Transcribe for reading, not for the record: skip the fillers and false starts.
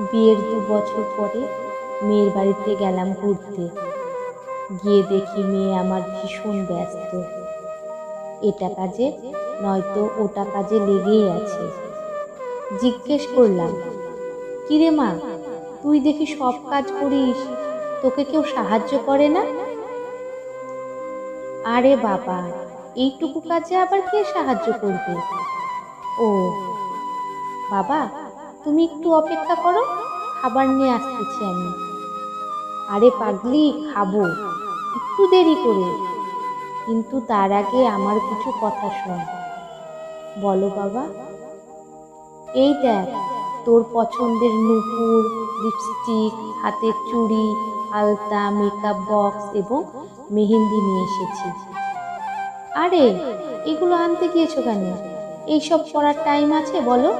বিয়ের 2 বছর পরে মেয়ের বাড়িতে গেলাম ঘুরতে। গিয়ে দেখি মেয়ে আমার ভীষণ ব্যস্ত, এটা কাজে নয়তো ওটা কাজে লেগেই আছে। জিজ্ঞেস করলাম, কিরে মা, তুই দেখি সব কাজ করিস, তোকে কেউ সাহায্য করে না? আরে বাবা, এইটুকু কাজে আবার কে সাহায্য করবে? ও বাবা, তুমি একটু অপেক্ষা করো, খাবার নিয়ে আসতেছি আমি। আরে পাগলি, খাবো, একটু দেরি করে, কিন্তু তার আগে আমার কিছু কথা শোন। বলো বাবা। এই দেখ, তোর পছন্দের নূপুর, লিপস্টিক, হাতের চুড়ি, আলতা, মেকআপ বক্স এবং মেহেন্দি নিয়ে এসেছি। আরে, এগুলো আনতে গিয়েছো কেন? এইসব পড়ার টাইম আছে বলো?